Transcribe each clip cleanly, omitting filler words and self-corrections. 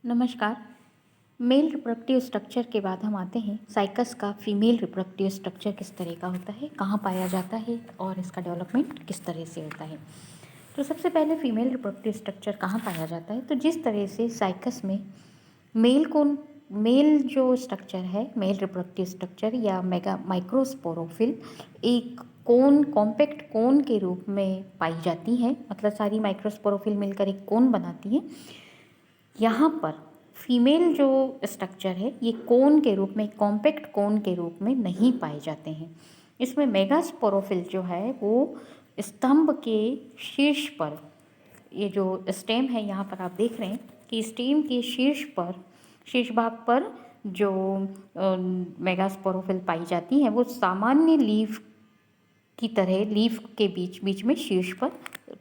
नमस्कार। Male reproductive structure के बाद हम आते हैं साइकस का फीमेल रिप्रोडक्टिव स्ट्रक्चर किस तरह का होता है, कहाँ पाया जाता है और इसका डेवलपमेंट किस तरह से होता है। तो सबसे पहले फीमेल रिप्रोडक्टिव स्ट्रक्चर कहाँ पाया जाता है, तो जिस तरह से साइकस में मेल जो स्ट्रक्चर है, मेल रिप्रोडक्टिव स्ट्रक्चर या मेगा माइक्रोस्पोरोफिल एक कोन, कॉम्पैक्ट कोन के रूप में पाई जाती है। मतलब सारी माइक्रोस्पोरोफिल मिलकर एक कोन बनाती है। यहाँ पर फीमेल जो स्ट्रक्चर है ये कोन के रूप में, कॉम्पैक्ट कोन के रूप में नहीं पाए जाते हैं। इसमें मेगास्पोरोफिल जो है वो स्तंभ के शीर्ष पर, ये जो स्टेम है यहाँ पर आप देख रहे हैं कि स्टेम के शीर्ष पर, शीर्ष भाग पर जो मेगास्पोरोफिल पाई जाती हैं वो सामान्य लीफ की तरह लीफ के बीच बीच में शीर्ष पर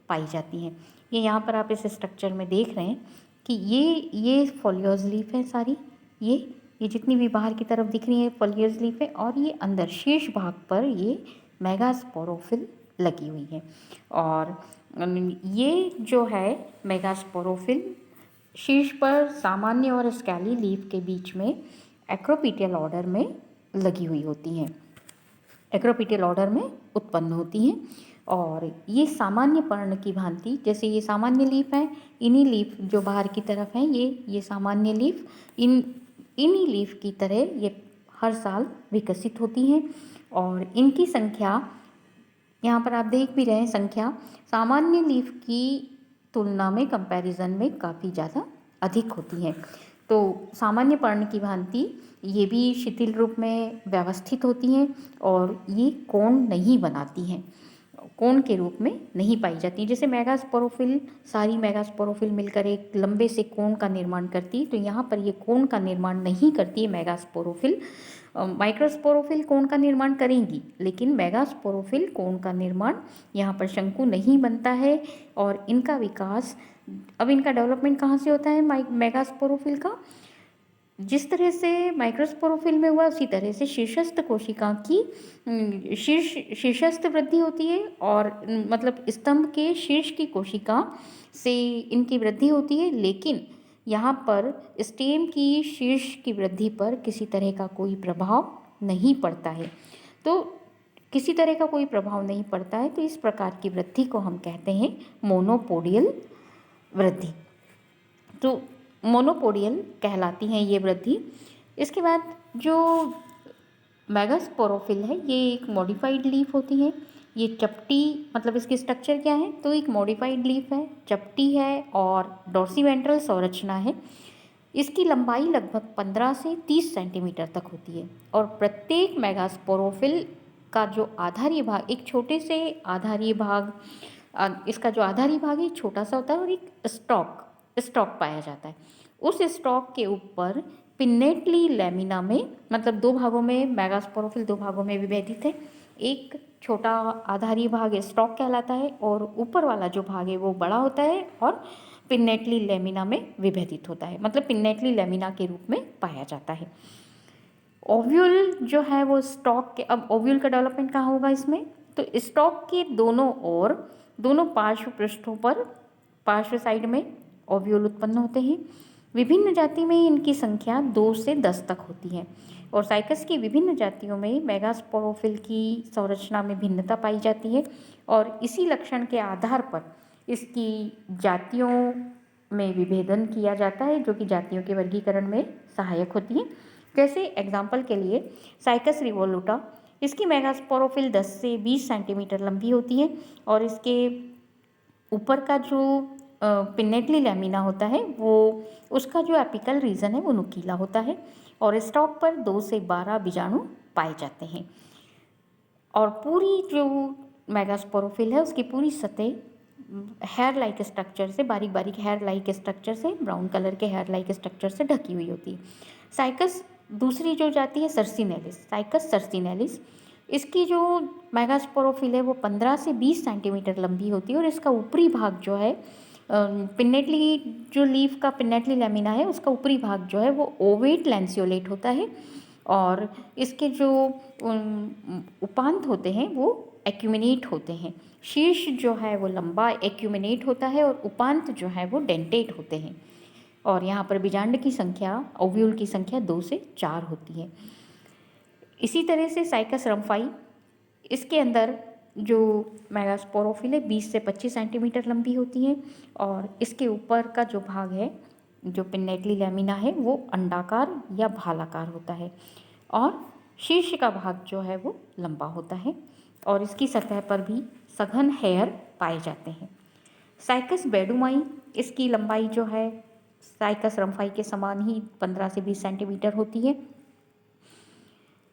पाई जाती हैं। ये यहाँ पर आप इस स्ट्रक्चर में देख रहे हैं कि ये फोलियोज लीफ है सारी, ये जितनी भी बाहर की तरफ दिख रही है फोलियोज लीफ है, और ये अंदर शीर्ष भाग पर ये मेगास्पोरोफिल लगी हुई है। और ये जो है मेगास्पोरोफिल शीर्ष पर सामान्य और स्कैली लीफ के बीच में एक्रोपीटियल ऑर्डर में लगी हुई होती हैं, एक्रोपीटियल ऑर्डर में उत्पन्न होती हैं। और ये सामान्य पर्ण की भांति, जैसे ये सामान्य लीफ है, इन्हीं लीफ जो बाहर की तरफ हैं ये सामान्य लीफ इन्हीं लीफ की तरह ये हर साल विकसित होती हैं। और इनकी संख्या यहाँ पर आप देख भी रहे हैं, संख्या सामान्य लीफ की तुलना में, कंपैरिजन में काफ़ी ज़्यादा अधिक होती है। तो सामान्य पर्ण की भांति ये भी शिथिल रूप में व्यवस्थित होती हैं और ये कोण नहीं बनाती हैं, कोण के रूप में नहीं पाई जाती। जैसे मेगास्पोरोफिल, सारी मेगास्पोरोफिल मिलकर एक लंबे से कोण का निर्माण करती, तो यहाँ पर ये कोण का निर्माण नहीं करती है मेगास्पोरोफिल। माइक्रोस्पोरोफिल कोण का निर्माण करेंगी, लेकिन मेगास्पोरोफिल कोण का निर्माण यहाँ पर शंकु नहीं बनता है। और इनका विकास, अब इनका डेवलपमेंट कहाँ से होता है मेगास्पोरोफिल का, जिस तरह से माइक्रोस्पोरोफिल में हुआ उसी तरह से शीर्षस्थ कोशिका की शीर्षस्थ वृद्धि होती है। और मतलब स्तंभ के शीर्ष की कोशिका से इनकी वृद्धि होती है, लेकिन यहाँ पर स्टेम की शीर्ष की वृद्धि पर किसी तरह का कोई प्रभाव नहीं पड़ता है। तो किसी तरह का कोई प्रभाव नहीं पड़ता है, तो इस प्रकार की वृद्धि को हम कहते हैं मोनोपोडियल वृद्धि। तो मोनोपोडियल कहलाती हैं ये वृद्धि। इसके बाद जो मेगास्पोरोफिल है ये एक मॉडिफाइड लीफ होती है। ये चपटी, मतलब इसकी स्ट्रक्चर क्या है, तो एक मॉडिफाइड लीफ है, चपटी है और डॉर्सीवेंट्रल संरचना है। इसकी लंबाई लगभग 15 से 30 सेंटीमीटर तक होती है। और प्रत्येक मेगास्पोरोफिल का जो आधारी भाग, एक छोटे से आधारी भाग, इसका जो आधारी भाग है छोटा सा होता है और एक स्टॉक पाया जाता है। उस स्टॉक के ऊपर पिन्नेटली लैमिना में, मतलब दो भागों में, मेगास्पोरोफिल दो भागों में विभेदित है। एक छोटा आधारी भाग स्टॉक कहलाता है और ऊपर वाला जो भाग है वो बड़ा होता है और पिन्नेटली लैमिना में विभेदित होता है, मतलब पिन्नेटली लैमिना के रूप में पाया जाता है। ओव्यूल जो है वो स्टॉक के, अब ओव्यूल का डेवलपमेंट कहाँ होगा इसमें, तो स्टॉक के दोनों ओर, दोनों पार्श्व पृष्ठों पर, पार्श्व साइड में ओव्यूल उत्पन्न होते हैं। विभिन्न जाति में इनकी संख्या 2 से 10 तक होती है। और साइकस की विभिन्न जातियों में मेगास्पोरोफिल की संरचना में भिन्नता पाई जाती है और इसी लक्षण के आधार पर इसकी जातियों में विभेदन किया जाता है, जो कि जातियों के वर्गीकरण में सहायक होती है। जैसे एग्जाम्पल के लिए साइकस रिवोल्यूटा, इसकी मेगास्पोरोफिल 10 से 20 सेंटीमीटर लंबी होती है और इसके ऊपर का जो पिन्नेटली लैमिना होता है वो, उसका जो एपिकल रीजन है वो नुकीला होता है और स्टॉक पर 2 से 12 बीजाणु पाए जाते हैं। और पूरी जो मेगास्पोरोफिल है उसकी पूरी सतह हेयर लाइक स्ट्रक्चर से, बारीक बारीक हेयर लाइक स्ट्रक्चर से, ब्राउन कलर के हेयर लाइक स्ट्रक्चर से ढकी हुई होती है। साइकस, दूसरी जो जाति है सर्सिनेलिस, साइकस सर्सिनेलिस, इसकी जो मेगास्पोरोफिल है वो 15 से 20 सेंटीमीटर लंबी होती है और इसका ऊपरी भाग जो है, पिन्नेटली, जो लीफ का पिन्नेटली लैमिना है उसका ऊपरी भाग जो है वो ओवेट लैंसियोलेट होता है और इसके जो उपांत होते हैं वो एक्यूमिनेट होते हैं। शीर्ष जो है वो लंबा एक्यूमिनेट होता है और उपांत जो है वो डेंटेट होते हैं। और यहाँ पर बीजांड की संख्या, ओव्यूल की संख्या 2 से 4 होती है। इसी तरह से साइकस रम्फाई, इसके अंदर जो मेगास्पोरोफिल है 20 से 25 सेंटीमीटर लंबी होती है और इसके ऊपर का जो भाग है, जो पिन्नेटली लैमिना है, वो अंडाकार या भालाकार होता है और शीर्ष का भाग जो है वो लंबा होता है और इसकी सतह पर भी सघन हेयर पाए जाते हैं। साइकस बेडुमाई, इसकी लंबाई जो है साइकस रम्फाई के समान ही 15 से 20 सेंटीमीटर होती है।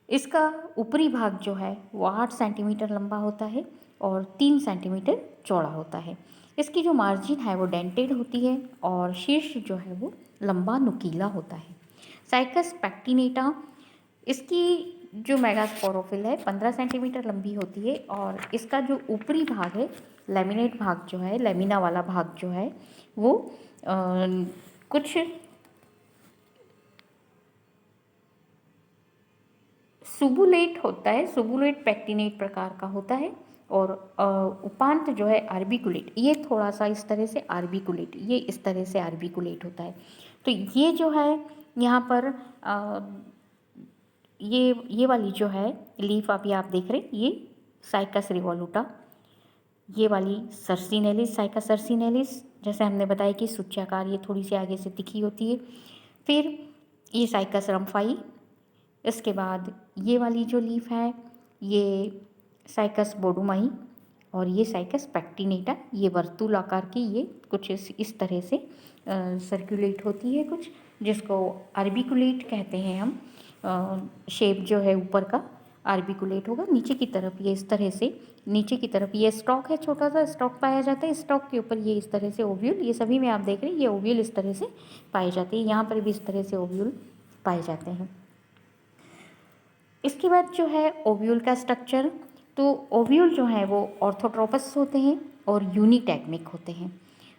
इसका ऊपरी भाग जो है वो 8 सेंटीमीटर लंबा होता है और 3 सेंटीमीटर चौड़ा होता है। इसकी जो मार्जिन है वो डेंटेड होती है और शीर्ष जो है वो लंबा नुकीला होता है। साइकस पैक्टिनेटा, इसकी जो मेगास्पोरोफिल है 15 सेंटीमीटर लंबी होती है और इसका जो ऊपरी भाग है, लैमिनेट भाग जो है, लैमिना वाला भाग जो है वो कुछ सुबुलेट होता है, सुबुलेट पैक्टिनेट प्रकार का होता है और उपांत जो है आर्बिकुलेट, ये थोड़ा सा इस तरह से आर्बिकुलेट, ये इस तरह से आर्बिकुलेट होता है। तो ये जो है यहाँ पर ये वाली जो है लीफ अभी आप देख रहे हैं, ये साइकस रिवोल्यूटा, ये वाली सर्सिनेलिस, साइकस सर्सिनेलिस, जैसे हमने बताया कि सूच्याकार, ये थोड़ी सी आगे से तिखी होती है। फिर ये साइकस रम्फाई, इसके बाद ये वाली जो लीफ है ये साइकस बोडुमाई और ये साइकस पैक्टिनेटा, ये वर्तुलाकार की, ये कुछ इस तरह से सर्कुलेट होती है कुछ, जिसको आर्बिकुलेट कहते हैं हम। शेप जो है ऊपर का आर्बिकुलेट होगा, नीचे की तरफ ये इस तरह से, नीचे की तरफ ये स्टॉक है, छोटा सा स्टॉक पाया जाता है, स्टॉक के ऊपर ये इस तरह से ओव्यूल, ये सभी में आप देख रहे हैं ये ओव्यूल इस तरह से पाए जाते हैं, यहाँ पर भी इस तरह से ओव्यूल पाए जाते हैं। इसके बाद जो है ओव्यूल का स्ट्रक्चर, तो ओव्यूल जो है वो ऑर्थोट्रोपस होते हैं और यूनिटैग्मिक होते हैं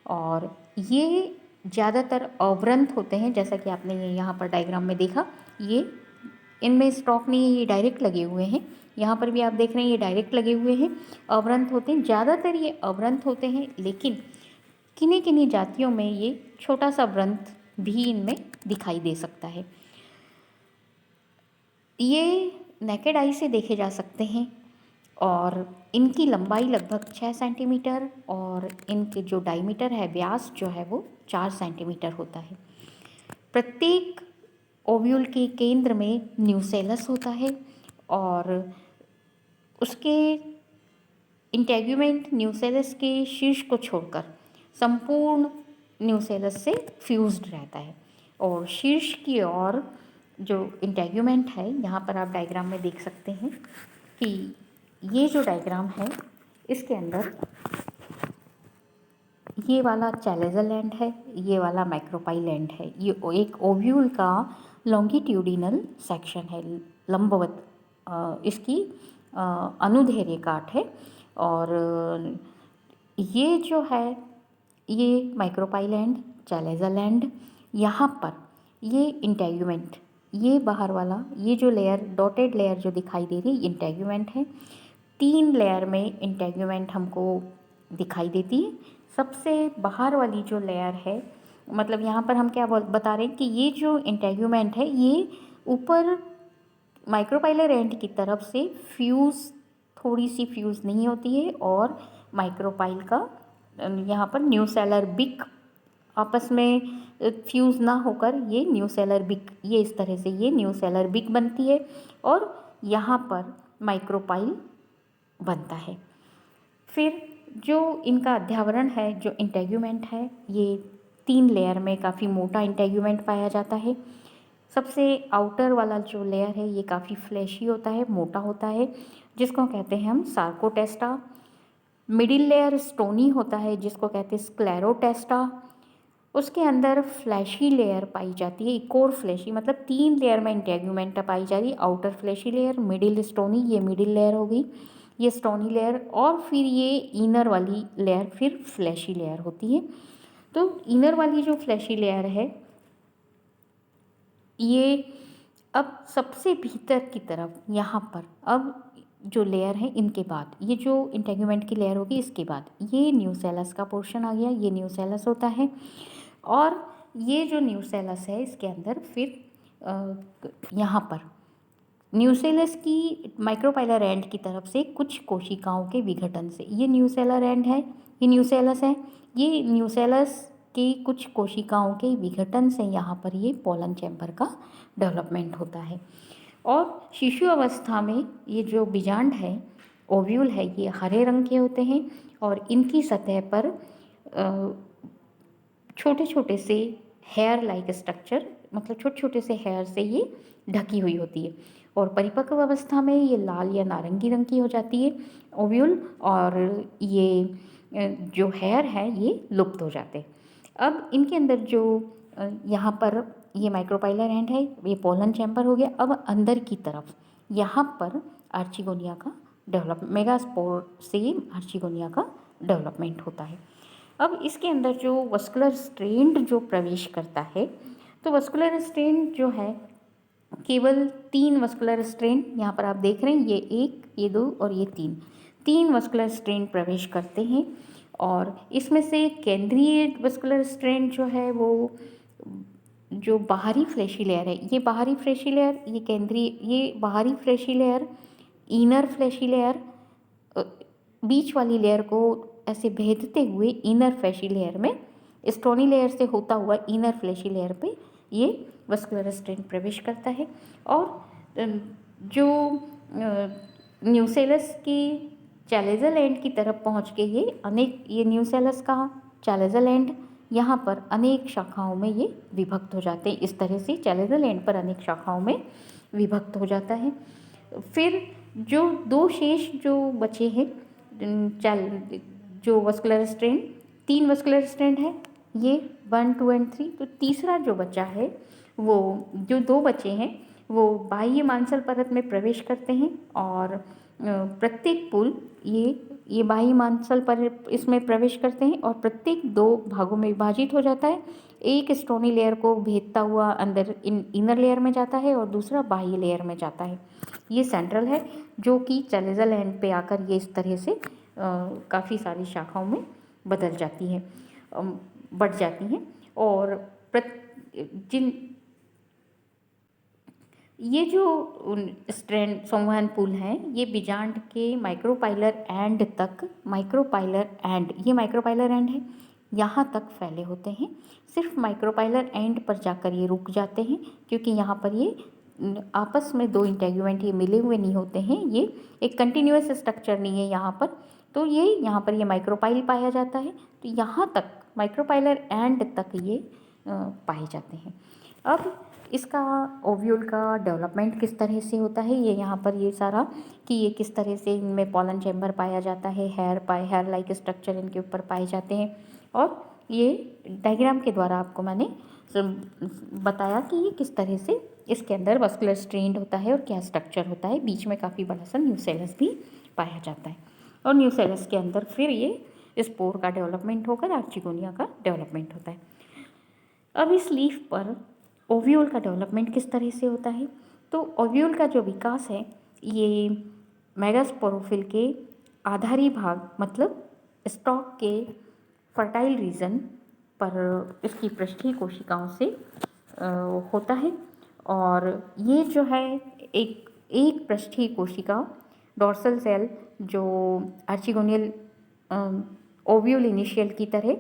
और ये ज़्यादातर अवृंत होते हैं, जैसा कि आपने ये यहाँ पर डायग्राम में देखा, ये इनमें स्टॉक नहीं है, ये डायरेक्ट लगे हुए हैं, यहाँ पर भी आप देख रहे हैं ये डायरेक्ट लगे हुए हैं, अवृंत होते हैं, ज़्यादातर ये अवृंत होते हैं, लेकिन किन्हीं किन्हीं जातियों में ये छोटा सा व्रंत भी इनमें दिखाई दे सकता है। ये नेकेड आई से देखे जा सकते हैं और इनकी लंबाई लगभग 6 सेंटीमीटर और इनके जो डायमीटर है, व्यास जो है वो 4 सेंटीमीटर होता है। प्रत्येक ओव्यूल के केंद्र में न्यूसेलस होता है और उसके इंटेग्यूमेंट न्यूसेलस के शीर्ष को छोड़कर संपूर्ण न्यूसेलस से फ्यूज्ड रहता है और शीर्ष की ओर जो इंटेग्यूमेंट है, यहाँ पर आप डायग्राम में देख सकते हैं कि ये जो डायग्राम है इसके अंदर ये वाला चैलेजल एंड है, ये वाला मैक्रोपाइल एंड है, ये एक ओव्यूल का लॉन्गिट्यूडिनल सेक्शन है, लंबवत इसकी अनुदैर्ध्य काट है और ये जो है ये माइक्रोपाइल एंड, चैलेजल एंड, यहाँ पर ये इंटेग्यूमेंट, ये बाहर वाला ये जो लेयर, डॉटेड लेयर जो दिखाई दे रही है इंटेग्यूमेंट है। 3 लेयर में इंटेग्यूमेंट हमको दिखाई देती है। सबसे बाहर वाली जो लेयर है, मतलब यहाँ पर हम क्या बता रहे हैं कि ये जो इंटेग्यूमेंट है ये ऊपर माइक्रोपाइलर एंड की तरफ से फ्यूज़, थोड़ी सी फ्यूज़ नहीं होती है और माइक्रोपाइल का यहाँ पर न्यूसेलर बिक आपस में फ्यूज़ ना होकर ये न्यूसेलर बिक, ये इस तरह से ये न्यूसेलर बिक बनती है और यहाँ पर माइक्रोपाइल बनता है। फिर जो इनका अध्यावरण है, जो इंटेग्यूमेंट है, ये 3 लेयर में काफ़ी मोटा इंटेग्यूमेंट पाया जाता है। सबसे आउटर वाला जो लेयर है ये काफ़ी फ्लैशी होता है, मोटा होता है, जिसको कहते हैं हम सार्कोटेस्टा। मिडिल लेयर स्टोनी होता है, जिसको कहते हैं स्क्लेरोटेस्टा। उसके अंदर फ्लैशी लेयर पाई जाती है, एक और फ्लैशी, मतलब 3 लेयर में इंटेग्यूमेंट पाई जा रही है। Outer fleshy layer, middle stony, ये मिडिल लेयर हो गई, ये स्टोनी लेयर, और फिर ये इनर वाली लेयर फिर फ्लैशी लेयर होती है। तो इनर वाली जो फ्लैशी लेयर है ये अब सबसे भीतर की तरफ, यहाँ पर अब जो लेयर है इनके बाद ये जो इंटेग्यूमेंट की लेयर होगी इसके बाद ये न्यूसेलस का पोर्शन आ गया, ये न्यूसेलस होता है। और ये जो न्यूसेलस है इसके अंदर फिर यहाँ पर न्यूसेलस की माइक्रोपाइलर एंड की तरफ से कुछ कोशिकाओं के विघटन से, ये न्यूसेलर एंड है, ये न्यूसेलस है, ये न्यूसेलस की कुछ कोशिकाओं के विघटन से यहाँ पर ये पोलन चैम्बर का डेवलपमेंट होता है। और शिशु अवस्था में ये जो बीजांड है, ओव्यूल है, ये हरे रंग के होते हैं और इनकी सतह पर छोटे छोटे से हेयर लाइक स्ट्रक्चर, मतलब छोटे छोटे से हेयर से ये ढकी हुई होती है। और परिपक्व अवस्था में ये लाल या नारंगी रंग की हो जाती है ओव्यूल, और ये जो हेयर है ये लुप्त हो जाते हैं। अब इनके अंदर जो यहाँ पर ये माइक्रोपाइलर एंड है, ये पोलन चैम्बर हो गया। अब अंदर की तरफ यहाँ पर आर्चिगोनिया का मेगास्पोर से आर्चिगोनिया का डेवलपमेंट होता है। अब इसके अंदर जो वस्कुलर स्ट्रेंड जो प्रवेश करता है, तो वस्कुलर स्ट्रेंड जो है केवल 3 वस्कुलर स्ट्रेंड यहाँ पर आप देख रहे हैं, ये 1, ये 2 और ये 3 वस्कुलर स्ट्रेंड प्रवेश करते हैं। और इसमें से केंद्रीय वस्कुलर स्ट्रेंड जो है वो जो बाहरी फ्लैशी लेयर है, ये बाहरी फ्लैशी लेयर, ये केंद्रीय, ये बाहरी fleshy layer, inner fleshy layer, बीच वाली लेयर को ऐसे भेदते हुए इनर फ्लैशी लेयर में, स्टोनी लेयर से होता हुआ इनर फ्लैशी लेयर पे ये वस्कुलर स्ट्रेंड प्रवेश करता है। और जो न्यूसेलस की चैलेजल एंड की तरफ पहुंच के ये न्यूसेलस का चैलेजल एंड यहाँ पर अनेक शाखाओं में ये विभक्त हो जाते हैं। इस तरह से चैलेजल एंड पर अनेक शाखाओं में विभक्त हो जाता है। फिर जो 2 शेष जो बचे हैं जो वस्कुलर स्ट्रेंड, 3 वस्कुलर स्ट्रेंड है, ये 1, 2 एंड 3। तो तीसरा जो बचा है, वो जो 2 बचे हैं वो बाह्य मांसल परत में प्रवेश करते हैं और प्रत्येक पुल ये बाह्य मांसल परत इसमें प्रवेश करते हैं और प्रत्येक 2 भागों में विभाजित हो जाता है। एक स्टोनी लेयर को भेदता हुआ अंदर इनर लेयर में जाता है और दूसरा बाह्य लेयर में जाता है। ये सेंट्रल है जो कि चैलेजल एंड पे आकर ये इस तरह से काफ़ी सारी शाखाओं में बदल जाती हैं, बढ़ जाती हैं। और ये जो स्ट्रैंड संवहन पुल हैं, ये बीजांड के माइक्रोपाइलर एंड तक, ये माइक्रोपाइलर एंड है, यहाँ तक फैले होते हैं। सिर्फ माइक्रोपाइलर एंड पर जाकर ये रुक जाते हैं क्योंकि यहाँ पर ये आपस में 2 इंटेग्यूमेंट ये मिले हुए नहीं होते हैं, ये एक कंटिन्यूअस स्ट्रक्चर नहीं है यहाँ पर। तो ये यहाँ पर ये माइक्रोपाइल पाया जाता है, तो यहाँ तक माइक्रोपाइलर एंड तक ये पाए जाते हैं। अब इसका ओव्यूल का डेवलपमेंट किस तरह से होता है, ये यहाँ पर ये सारा कि ये किस तरह से इनमें पोलन चैम्बर पाया जाता है, हेयर लाइक स्ट्रक्चर इनके ऊपर पाए जाते हैं। और ये डायग्राम के द्वारा आपको मैंने बताया कि ये किस तरह से इसके अंदर वस्कुलर स्ट्रेंड होता है और क्या स्ट्रक्चर होता है। बीच में काफ़ी बड़ा सा न्यूसेलस भी पाया जाता है और न्यूसेलस के अंदर फिर ये स्पोर का डेवलपमेंट होकर आर्चिगोनिया का डेवलपमेंट होता है। अब इस लीफ पर ओव्यूल का डेवलपमेंट किस तरह से होता है, तो ओव्यूल का जो विकास है ये मेगास्पोरोफिल के आधारी भाग, मतलब स्टॉक के फर्टाइल रीजन पर इसकी पृष्ठीय कोशिकाओं से होता है। और ये जो है एक पृष्ठीय कोशिका डोर्सल सेल जो आर्चिगोनियल ओव्यूल इनिशियल की तरह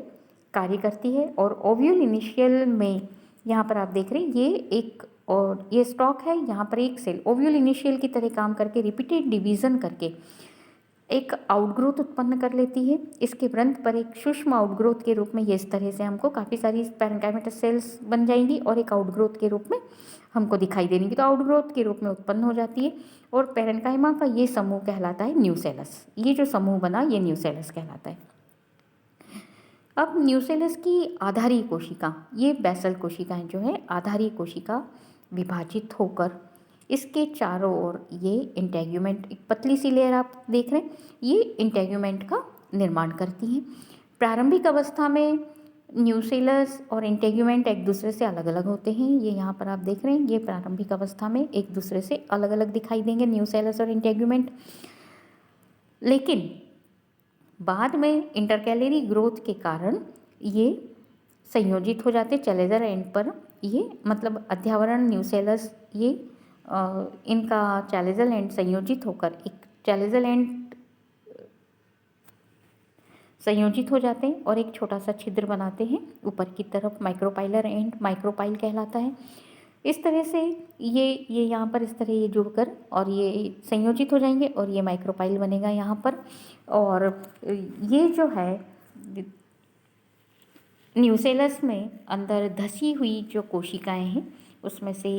कार्य करती है। और ओव्यूल इनिशियल में यहाँ पर आप देख रहे हैं ये एक और ये स्टॉक है, यहाँ पर एक सेल ओव्यूल इनिशियल की तरह काम करके रिपीटेड डिवीज़न करके एक आउटग्रोथ उत्पन्न कर लेती है। इसके व्रंत पर एक सूक्ष्म आउटग्रोथ के रूप में ये इस तरह से हमको काफ़ी सारी पैरेन्काइमेटस सेल्स बन जाएंगी और एक आउटग्रोथ के रूप में हमको दिखाई देंगी। तो आउटग्रोथ के रूप में उत्पन्न हो जाती है और पैरेन्काइमा का ये समूह कहलाता है न्यूसेलस। ये जो समूह बना ये न्यूसेलस कहलाता है। अब न्यूसेलस की आधारी कोशिका, ये बेसल कोशिकाएं जो है आधारी कोशिका विभाजित होकर इसके चारों ओर ये इंटेग्यूमेंट, एक पतली सी लेयर आप देख रहे हैं, ये इंटेग्यूमेंट का निर्माण करती हैं। प्रारंभिक अवस्था में न्यूसेलस और इंटेग्यूमेंट एक दूसरे से अलग अलग होते हैं। ये यहाँ पर आप देख रहे हैं, ये प्रारंभिक अवस्था में एक दूसरे से अलग अलग दिखाई देंगे न्यूसेलस और इंटेग्यूमेंट। लेकिन बाद में इंटरकैलरी ग्रोथ के कारण ये संयोजित हो जाते चैलेजर एंड पर। ये मतलब अध्यावरण न्यूसेलस ये इनका चैलेजल एंड संयोजित होकर एक चैलेजल एंड संयोजित हो जाते हैं और एक छोटा सा छिद्र बनाते हैं ऊपर की तरफ। माइक्रोपाइलर एंड माइक्रोपाइल कहलाता है। इस तरह से ये यहाँ पर इस तरह ये जुड़कर और ये संयोजित हो जाएंगे और ये माइक्रोपाइल बनेगा यहाँ पर। और ये जो है न्यूसेलस में अंदर धसी हुई जो कोशिकाएं हैं उसमें से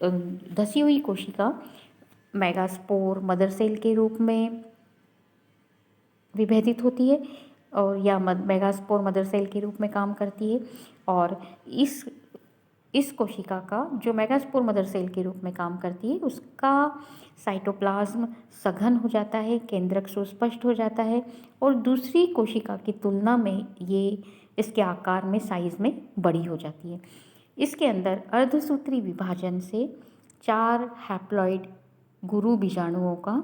धसी हुई कोशिका मेगास्पोर मदर सेल के रूप में विभेदित होती है और या मेगास्पोर मदर सेल के रूप में काम करती है। और इस कोशिका का जो मेगास्पोर मदर सेल के रूप में काम करती है उसका साइटोप्लाज्म सघन हो जाता है, केंद्रक सुस्पष्ट हो जाता है और दूसरी कोशिका की तुलना में ये इसके आकार में साइज में बड़ी हो जाती है। इसके अंदर अर्धसूत्री विभाजन से 4 हैप्लॉइड गुरु बीजाणुओं का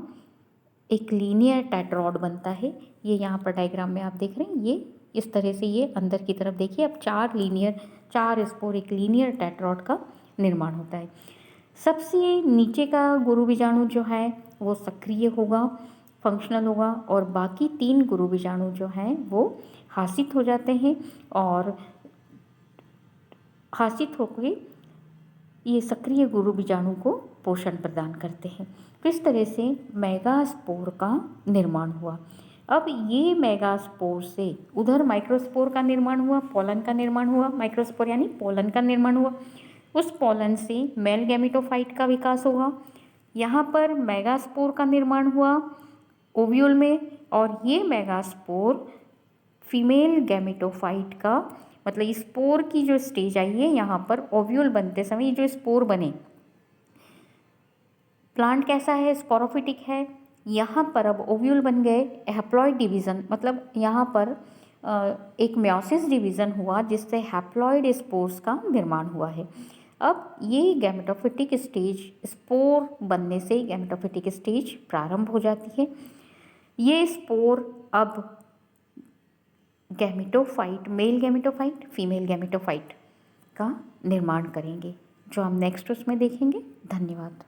एक लीनियर टेट्रॉड बनता है। ये यहाँ पर डायग्राम में आप देख रहे हैं, ये इस तरह से ये अंदर की तरफ देखिए। अब 4 स्पोर एक लीनियर टेट्रॉड का निर्माण होता है। सबसे नीचे का गुरु बीजाणु जो है वो सक्रिय होगा, फंक्शनल होगा और बाकी 3 गुरु बीजाणु जो हैं वो हासित हो जाते हैं और हासित होकर ये सक्रिय गुरु बीजाणु को पोषण प्रदान करते हैं। तो इस तरह से मेगास्पोर का निर्माण हुआ। अब ये मेगास्पोर से उधर माइक्रोस्पोर का निर्माण हुआ, पोलन का निर्माण हुआ। माइक्रोस्पोर यानी पोलन का निर्माण हुआ। उस पोलन से मेल गैमेटोफाइट का विकास होगा। यहाँ पर मेगास्पोर का निर्माण हुआ ओव्यूल में और ये मेगास्पोर फीमेल गैमेटोफाइट का मतलब स्पोर की जो स्टेज आई है यहाँ पर ओव्यूल बनते समय जो स्पोर बने। प्लांट कैसा है? स्पोरोफिटिक है। यहाँ पर अब ओव्यूल बन गए, हैप्लॉइड डिवीज़न मतलब यहाँ पर एक म्योसिस डिवीज़न हुआ जिससे हैप्लॉइड स्पोर्स का निर्माण हुआ है। अब ये गैमेटोफिटिक स्टेज स्पोर बनने से गैमेटोफिटिक स्टेज प्रारंभ हो जाती है। ये स्पोर अब gametophyte, male gametophyte, female gametophyte का निर्माण करेंगे जो हम नेक्स्ट उसमें देखेंगे। धन्यवाद।